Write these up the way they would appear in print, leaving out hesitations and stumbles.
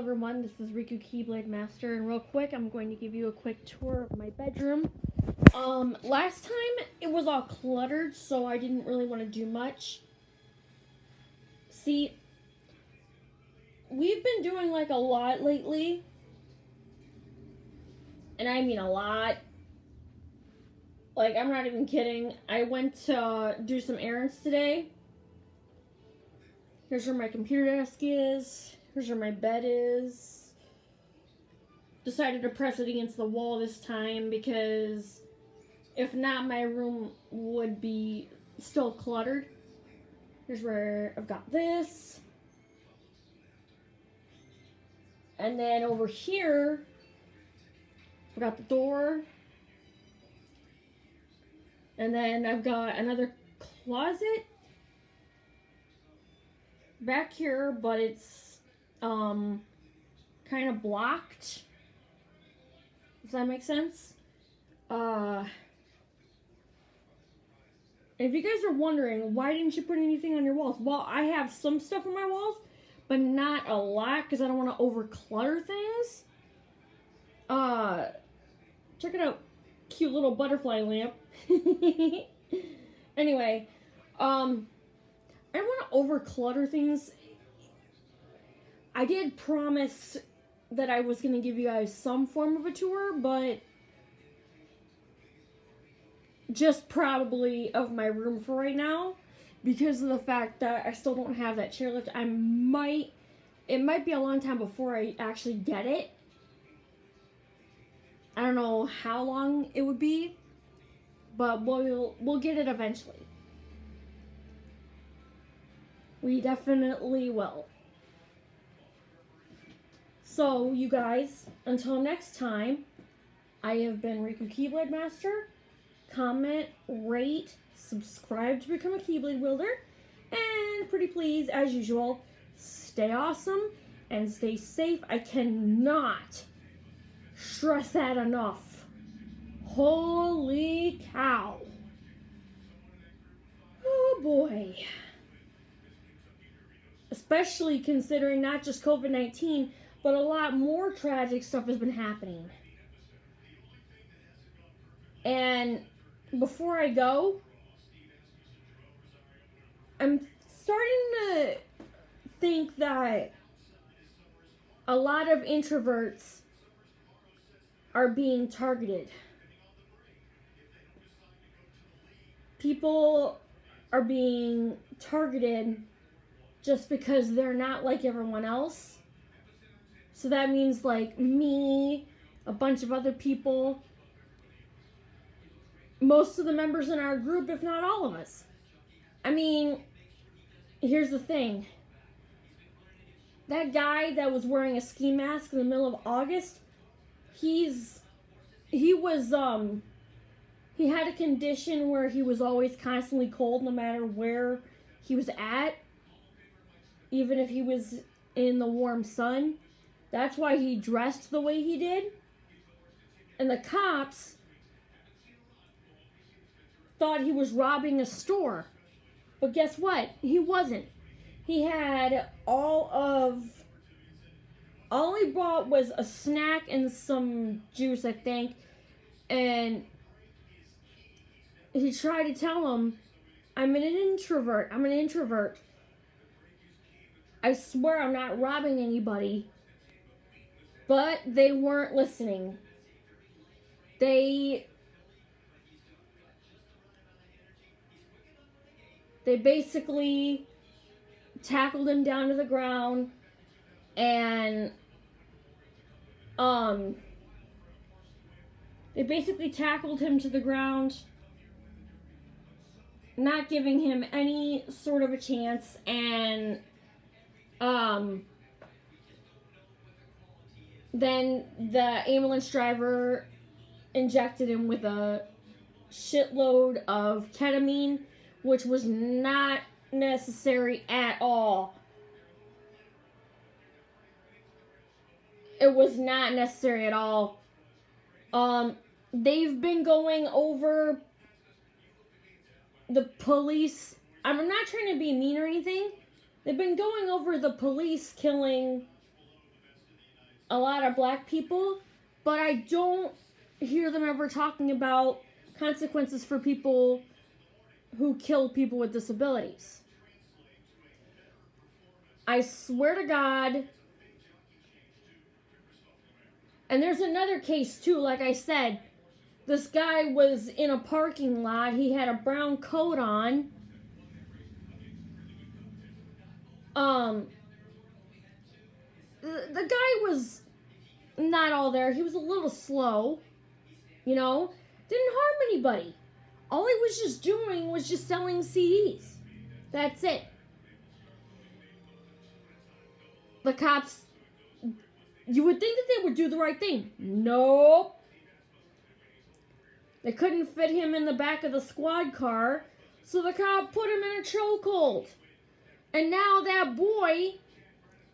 everyone, this is Riku Keyblade Master, and real quick, I'm going to give you a quick tour of my bedroom. Last time it was all cluttered, so I didn't really want to do much. See, we've been doing like a lot lately, and I mean a lot. Like, I'm not even kidding. I went to do some errands today. Here's where my computer desk is. Here's where my bed is. Decided to press it against the wall this time because if not, my room would be still cluttered. Here's where I've got this. And then over here, I've got the door. And then I've got another closet back here, but it's kind of blocked. Does that make sense? If you guys are wondering, why didn't you put anything on your walls? Well, I have some stuff on my walls, but not a lot because I don't want to over-clutter things. Check it out. Cute little butterfly lamp. Anyway, I don't want to over-clutter things. I did promise that I was going to give you guys some form of a tour, but just probably of my room for right now, because of the fact that I still don't have that chairlift. It might be a long time before I actually get it. I don't know how long it would be, but we'll get it eventually. We definitely will. So, you guys, until next time, I have been Riku Keyblade Master. Comment, rate, subscribe to become a Keyblade wielder, and pretty please, as usual, stay awesome and stay safe. I cannot stress that enough. Holy cow. Oh boy. Especially considering not just COVID-19, but a lot more tragic stuff has been happening. And before I go, I'm starting to think that a lot of introverts are being targeted. People are being targeted just because they're not like everyone else. So that means like me, a bunch of other people, most of the members in our group, if not all of us. I mean, here's the thing. That guy that was wearing a ski mask in the middle of August, he had a condition where he was always constantly cold no matter where he was at, even if he was in the warm sun. That's why he dressed the way he did. And the cops thought he was robbing a store. But guess what? He wasn't. He had all he brought was a snack and some juice, I think. And he tried to tell him, I'm an introvert. I swear I'm not robbing anybody. But they weren't listening. They basically tackled him down to the ground and they basically tackled him to the ground, not giving him any sort of a chance, and then the ambulance driver injected him with a shitload of ketamine, which was not necessary at all. It was not necessary at all. They've been going over the police. I'm not trying to be mean or anything. They've been going over the police killing a lot of black people, but I don't hear them ever talking about consequences for people who kill people with disabilities. I swear to God. And there's another case too, like I said. This guy was in a parking lot. He had a brown coat on. The guy was not all there. He was a little slow, you know. Didn't harm anybody. All he was just doing was just selling CDs. That's it. The cops, you would think that they would do the right thing. Nope. They couldn't fit him in the back of the squad car, so the cop put him in a chokehold. And now that boy,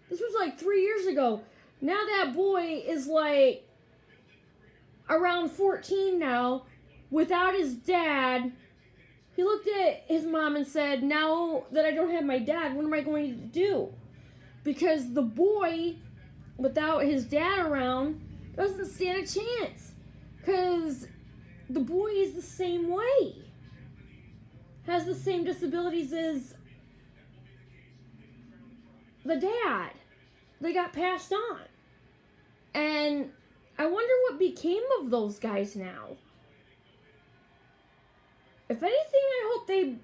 this was like 3 years ago, now that boy is like around 14 now, without his dad. He looked at his mom and said, now that I don't have my dad, what am I going to do? Because the boy, without his dad around, doesn't stand a chance. Because the boy is the same way. Has the same disabilities as the dad. They got passed on. And I wonder what became of those guys now. If anything, I hope they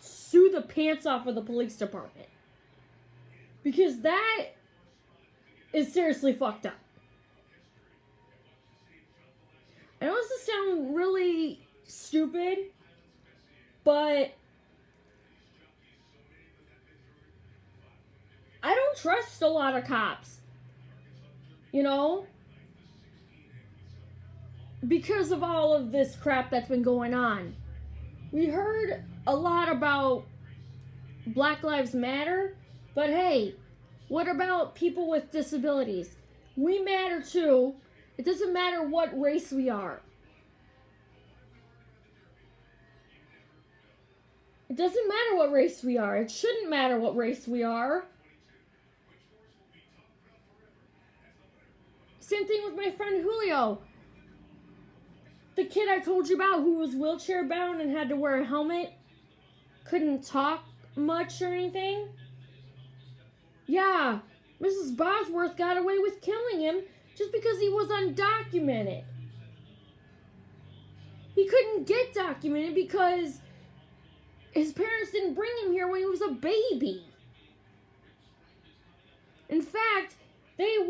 sue the pants off of the police department. Because that is seriously fucked up. I know this will sound really stupid, but I don't trust a lot of cops, you know, because of all of this crap that's been going on. We heard a lot about Black Lives Matter, but hey, what about people with disabilities? We matter too. It doesn't matter what race we are. It doesn't matter what race we are. It shouldn't matter what race we are. Same thing with my friend Julio. The kid I told you about who was wheelchair bound and had to wear a helmet. Couldn't talk much or anything. Yeah, Mrs. Bosworth got away with killing him just because he was undocumented. He couldn't get documented because his parents didn't bring him here when he was a baby. In fact, I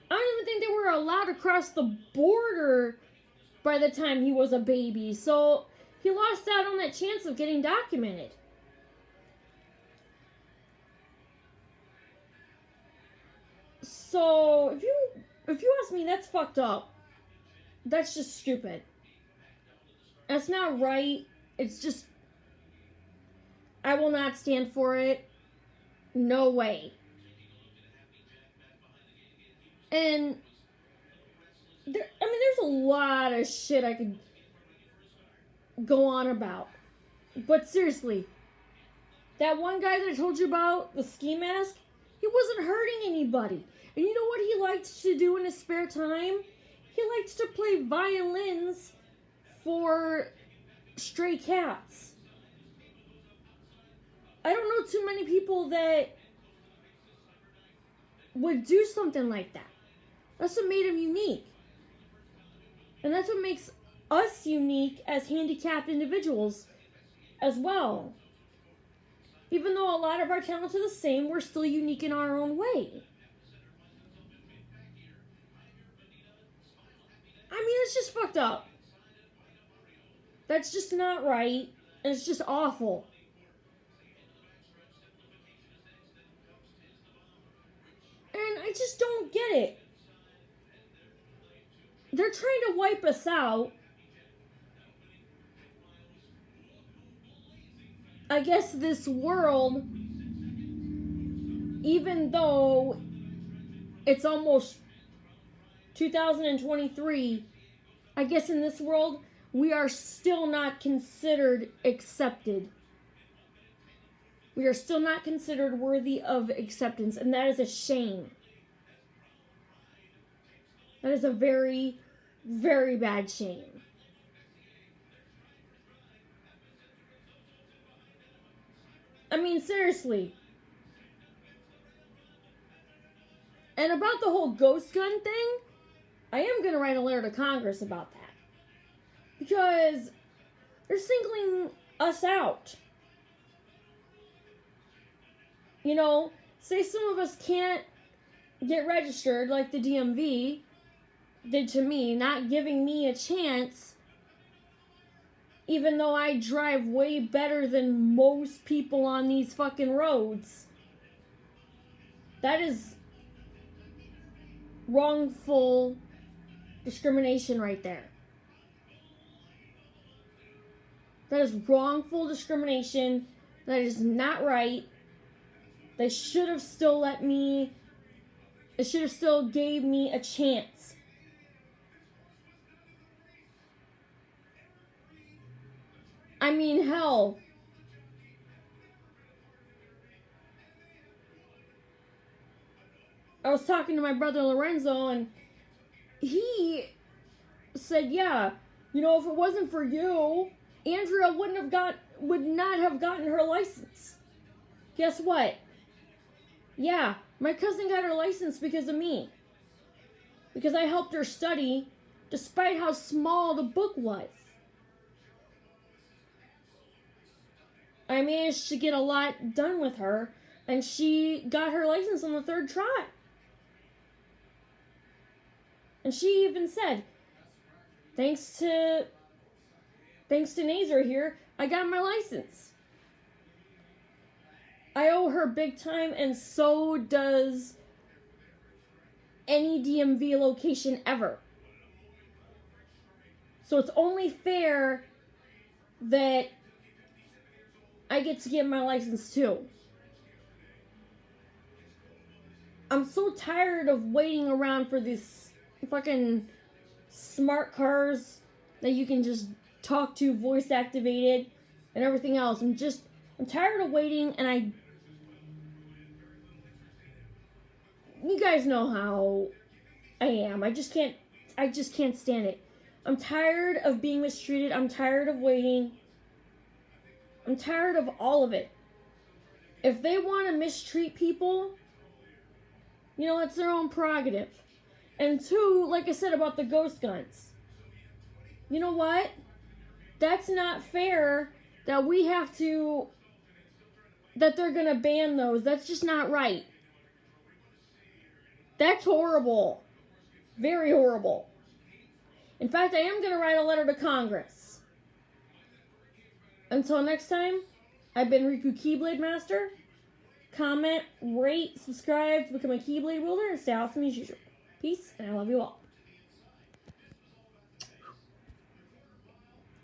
don't even think they were allowed to cross the border by the time he was a baby. So he lost out on that chance of getting documented. So if you ask me, that's fucked up. That's just stupid. That's not right. It's just, I will not stand for it. No way. And there's a lot of shit I could go on about. But seriously, that one guy that I told you about, the ski mask, he wasn't hurting anybody. And you know what he liked to do in his spare time? He liked to play violins for stray cats. I don't know too many people that would do something like that. That's what made him unique. And that's what makes us unique as handicapped individuals as well. Even though a lot of our talents are the same, we're still unique in our own way. I mean, it's just fucked up. That's just not right. And it's just awful. And I just don't get it. They're trying to wipe us out. I guess this world, even though it's almost 2023, I guess in this world, we are still not considered accepted. We are still not considered worthy of acceptance, and that is a shame. That is a very, very bad shame. I mean, seriously. And about the whole ghost gun thing, I am going to write a letter to Congress about that. Because they're singling us out. You know, say some of us can't get registered like the DMV did to me, not giving me a chance, even though I drive way better than most people on these fucking roads. That is wrongful discrimination right there. That is wrongful discrimination. That is not right. They should have still let me, they should have still gave me a chance. I mean, hell. I was talking to my brother Lorenzo, and he said, yeah, you know, if it wasn't for you, Andrea would not have gotten her license. Guess what? Yeah, my cousin got her license because of me. Because I helped her study, despite how small the book was. I managed to get a lot done with her, and she got her license on the 3rd try. And she even said, thanks to Nazer here, I got my license. I owe her big time, and so does any DMV location ever. So it's only fair that I get to get my license too. I'm so tired of waiting around for these fucking smart cars that you can just talk to, voice activated, and everything else. I'm tired of waiting, and you guys know how I am. I just can't stand it. I'm tired of being mistreated. I'm tired of waiting. I'm tired of all of it. If they want to mistreat people, you know, it's their own prerogative. And 2, like I said about the ghost guns, you know what? That's not fair that that they're going to ban those. That's just not right. That's horrible. Very horrible. In fact, I am going to write a letter to Congress. Until next time, I've been Riku Keyblade Master. Comment, rate, subscribe to become a Keyblade wielder, and stay awesome as usual. Peace, and I love you all.